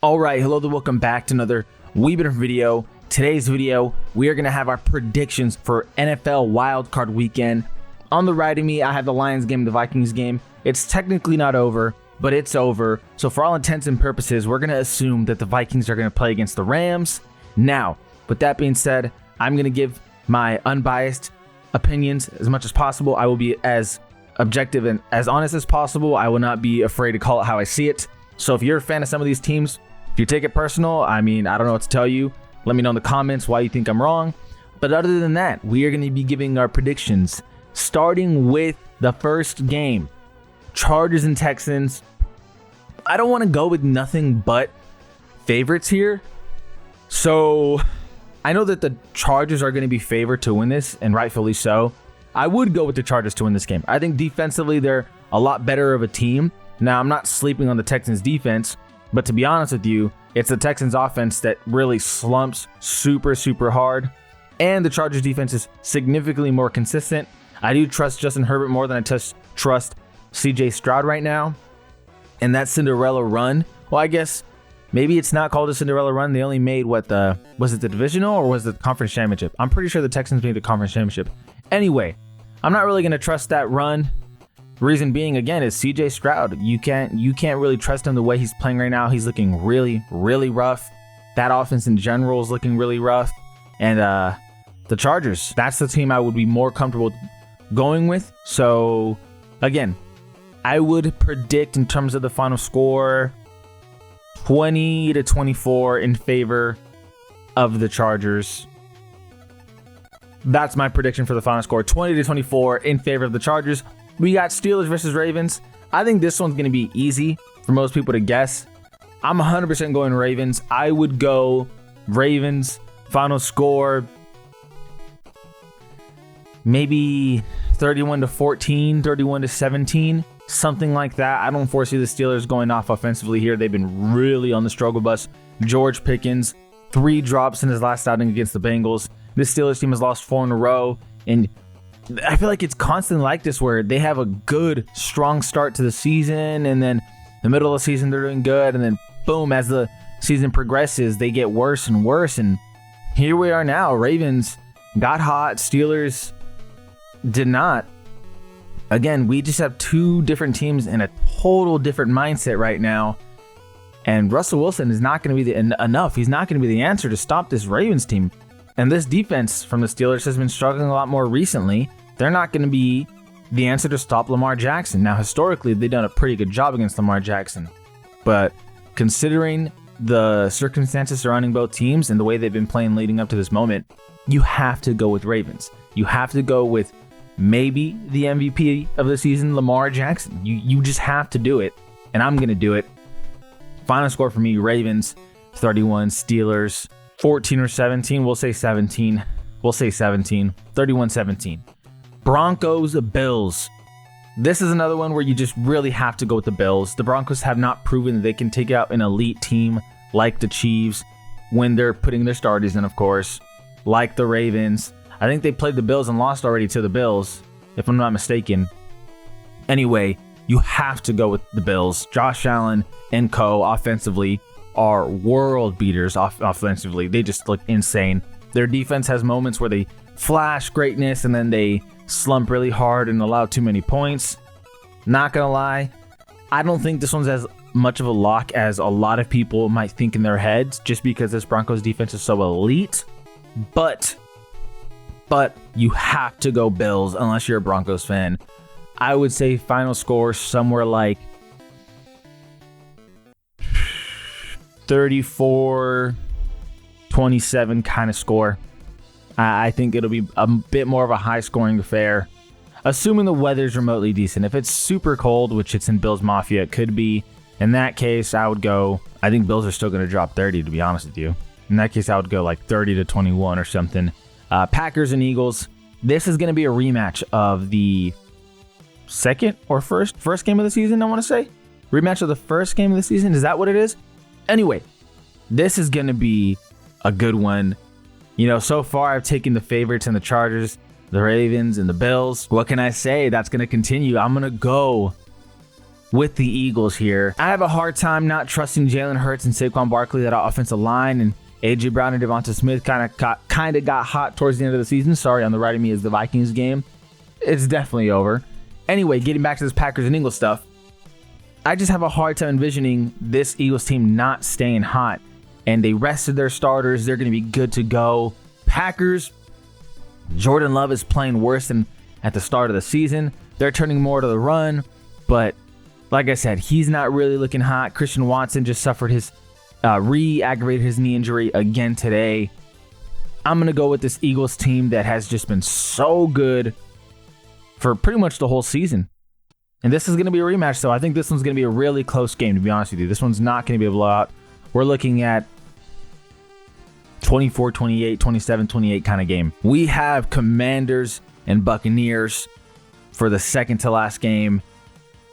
All right, hello there, welcome back to another wee bit of video. Today's video, we are going to have our predictions for NFL Wildcard weekend. On the right of me, I have the Lions game, the Vikings game. It's technically not over, but it's over. So for all intents and purposes, we're going to assume that the Vikings are going to play against the Rams. Now, with that being said, I'm going to give my unbiased opinions as much as possible. I will be as objective and as honest as possible. I will not be afraid to call it how I see it. So if you're a fan of some of these teams, if you take it personal, I don't know what to tell you. Let me know in the comments why you think I'm wrong. But other than that, we are going to be giving our predictions, starting with the first game, Chargers and Texans. I don't want to go with nothing but favorites here. So I know that the Chargers are going to be favored to win this, and rightfully so. I would go with the Chargers to win this game. I think defensively, they're a lot better of a team. Now, I'm not sleeping on the Texans defense, but to be honest with you, it's the Texans offense that really slumps super hard. And the Chargers defense is significantly more consistent. I do trust Justin Herbert more than I trust CJ Stroud right now. And that Cinderella run, well, I guess maybe it's not called a Cinderella run. They only made was it the divisional or was it the conference championship? I'm pretty sure the Texans made the conference championship. Anyway, I'm not really going to trust that run. Reason being, again, is CJ Stroud. You can't really trust him the way he's playing right now. He's looking really rough. That offense in general is looking really rough. And the Chargers, that's the team I would be more comfortable going with. So, again, I would predict in terms of the final score 20-24 in favor of the Chargers. That's my prediction for the final score, 20-24 in favor of the Chargers. We got Steelers versus Ravens. I think this one's going to be easy for most people to guess. I'm 100% going Ravens. I would go Ravens. Final score, maybe 31-14, 31-17, something like that. I don't foresee the Steelers going off offensively here. They've been really on the struggle bus. George Pickens, 3 drops in his last outing against the Bengals. This Steelers team has lost 4 in a row, and I feel like it's constantly like this where they have a good, strong start to the season, and then the middle of the season they're doing good, and then boom, as the season progresses, they get worse and worse, and here we are now. Ravens got hot, Steelers did not. Again, we just have 2 different teams in a total different mindset right now, and Russell Wilson is not going to be enough. He's not going to be the answer to stop this Ravens team. And this defense from the Steelers has been struggling a lot more recently. They're not going to be the answer to stop Lamar Jackson. Now, historically, they've done a pretty good job against Lamar Jackson. But considering the circumstances surrounding both teams and the way they've been playing leading up to this moment, you have to go with Ravens. You have to go with maybe the MVP of the season, Lamar Jackson. You just have to do it. And I'm going to do it. Final score for me, Ravens 31, Steelers 14 or 17. We'll say 17. 31-17. Broncos, Bills. This is another one where you just really have to go with the Bills. The Broncos have not proven that they can take out an elite team like the Chiefs when they're putting their starters in, of course, like the Ravens. I think they played the Bills and lost already to the Bills, if I'm not mistaken. Anyway, you have to go with the Bills. Josh Allen and co. offensively are world beaters offensively. They just look insane. Their defense has moments where they flash greatness and then they slump really hard and allow too many points. Not gonna lie, I don't think this one's as much of a lock as a lot of people might think in their heads, just because this Broncos defense is so elite. But you have to go Bills unless you're a Broncos fan. I would say final score somewhere like 34-27 kind of score. I think it'll be a bit more of a high-scoring affair, assuming the weather's remotely decent. If it's super cold, which it's in Bills Mafia, it could be. In that case, I think Bills are still going to drop 30, to be honest with you. In that case, I would go like 30-21 or something. Packers and Eagles. This is going to be a rematch of the second or first game of the season, I want to say. Rematch of the first game of the season. Is that what it is? Anyway, this is going to be a good one. So far I've taken the favorites and the Chargers, the Ravens, and the Bills. What can I say? That's going to continue. I'm going to go with the Eagles here. I have a hard time not trusting Jalen Hurts and Saquon Barkley, that offensive line, and A.J. Brown and Devonta Smith kind of got hot towards the end of the season. Sorry, on the right of me is the Vikings game. It's definitely over. Anyway, getting back to this Packers and Eagles stuff, I just have a hard time envisioning this Eagles team not staying hot. And they rested their starters. They're going to be good to go. Packers, Jordan Love is playing worse than at the start of the season. They're turning more to the run. But like I said, he's not really looking hot. Christian Watson just suffered his re-aggravated his knee injury again today. I'm going to go with this Eagles team that has just been so good for pretty much the whole season. And this is going to be a rematch, so I think this one's going to be a really close game, to be honest with you. This one's not going to be a blowout. We're looking at 24-28, 27-28 kind of game. We have Commanders and Buccaneers for the second to last game.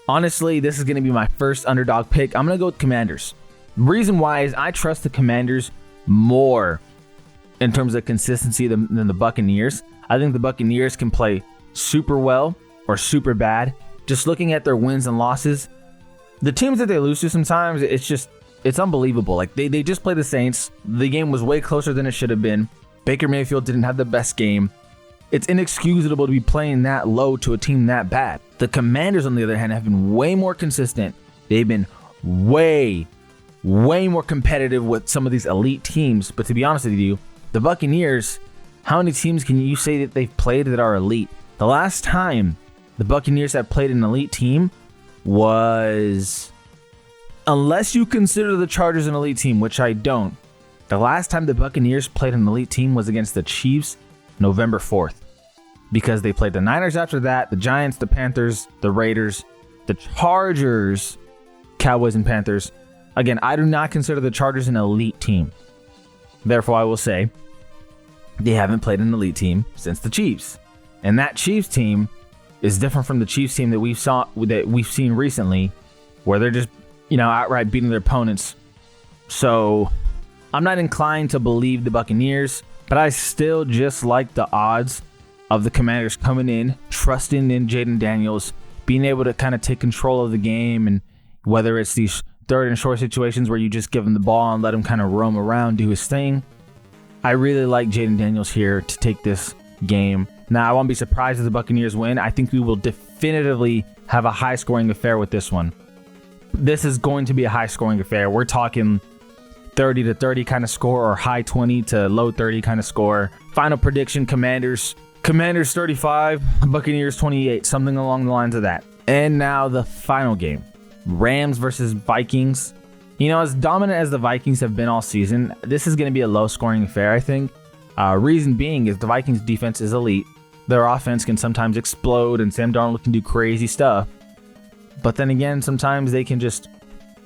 Honestly, this is going to be my first underdog pick. I'm going to go with Commanders. Reason why is I trust the Commanders more in terms of consistency than the Buccaneers. I think the Buccaneers can play super well or super bad. Just looking at their wins and losses, the teams that they lose to sometimes, it's unbelievable. Like they just play the Saints. The game was way closer than it should have been. Baker Mayfield didn't have the best game. It's inexcusable to be playing that low to a team that bad. The Commanders, on the other hand, have been way more consistent. They've been way more competitive with some of these elite teams. But to be honest with you, the Buccaneers, how many teams can you say that they've played that are elite? The last time the Buccaneers have played an elite team was, unless you consider the Chargers an elite team, which I don't, the last time the Buccaneers played an elite team was against the Chiefs, November 4th. Because they played the Niners after that, the Giants, the Panthers, the Raiders, the Chargers, Cowboys, and Panthers. Again, I do not consider the Chargers an elite team. Therefore, I will say they haven't played an elite team since the Chiefs. And that Chiefs team is different from the Chiefs team that we've seen recently, where they're just, outright beating their opponents. So I'm not inclined to believe the Buccaneers, but I still just like the odds of the Commanders coming in, trusting in Jaden Daniels, being able to kind of take control of the game, and whether it's these third and short situations where you just give him the ball and let him kind of roam around, do his thing. I really like Jaden Daniels here to take this game. Now, I won't be surprised if the Buccaneers win. I think we will definitively have a high-scoring affair with this one. This is going to be a high-scoring affair. We're talking 30-30 kind of score, or high 20 to low 30 kind of score. Final prediction, Commanders 35, Buccaneers 28, something along the lines of that. And now the final game, Rams versus Vikings. As dominant as the Vikings have been all season, this is going to be a low-scoring affair, I think. Reason being is the Vikings defense is elite. Their offense can sometimes explode, and Sam Darnold can do crazy stuff. But then again, sometimes they can just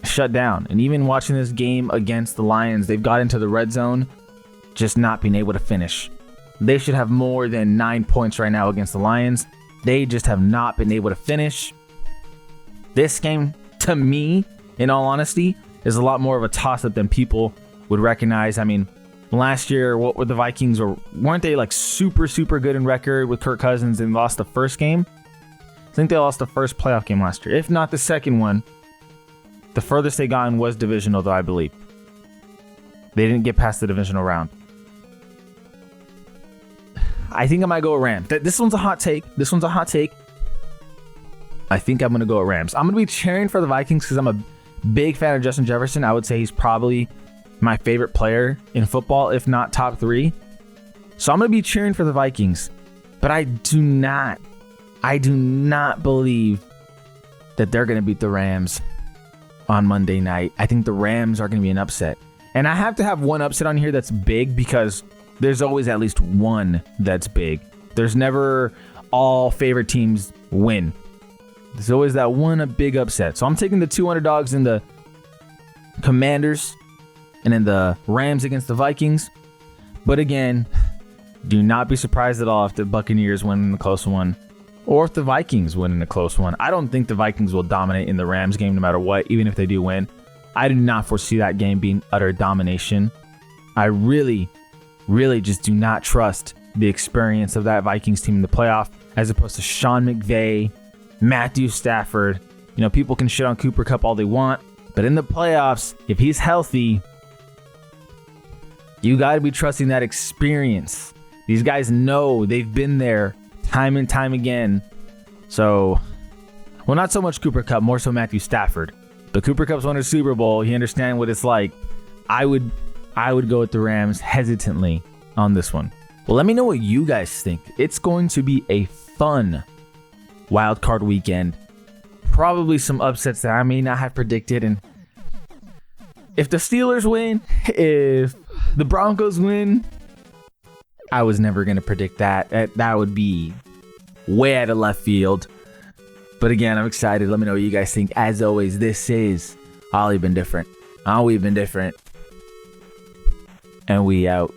shut down. And even watching this game against the Lions, they've got into the red zone, just not being able to finish. They should have more than 9 points right now against the Lions. They just have not been able to finish. This game, to me, in all honesty, is a lot more of a toss-up than people would recognize. I mean, last year, what were the Vikings, or weren't they like super good in record with Kirk Cousins and lost the first game? I think they lost the first playoff game last year, if not the second one. The furthest they got was divisional, though, I believe. They didn't get past the divisional round. I think I might go with Rams. This one's a hot take. I think I'm going to go with Rams. I'm going to be cheering for the Vikings because I'm a big fan of Justin Jefferson. I would say he's probably my favorite player in football, if not top 3. So I'm going to be cheering for the Vikings. But I do not believe that they're going to beat the Rams on Monday night. I think the Rams are going to be an upset. And I have to have one upset on here that's big, because there's always at least one that's big. There's never all favorite teams win. There's always that one, a big upset. So I'm taking the 2 underdogs in the Commanders and in the Rams against the Vikings. But again, do not be surprised at all if the Buccaneers win in a close one, or if the Vikings win in a close one. I don't think the Vikings will dominate in the Rams game no matter what, even if they do win. I do not foresee that game being utter domination. I really just do not trust the experience of that Vikings team in the playoff, as opposed to Sean McVay, Matthew Stafford, You know, people can shit on Cooper Kupp all they want, but in the playoffs, if he's healthy, you got to be trusting that experience. These guys know, they've been there time and time again. So, well, not so much Cooper Kupp, more so Matthew Stafford. But Cooper Kupp's won a Super Bowl. He understands what it's like. I would go with the Rams hesitantly on this one. Well, let me know what you guys think. It's going to be a fun wild card weekend. Probably some upsets that I may not have predicted. And if the Steelers win, if the Broncos win, I was never going to predict that. That would be way out of left field. But again, I'm excited. Let me know what you guys think. As always, this is All We've Been Different. All We've Been Different. And we out.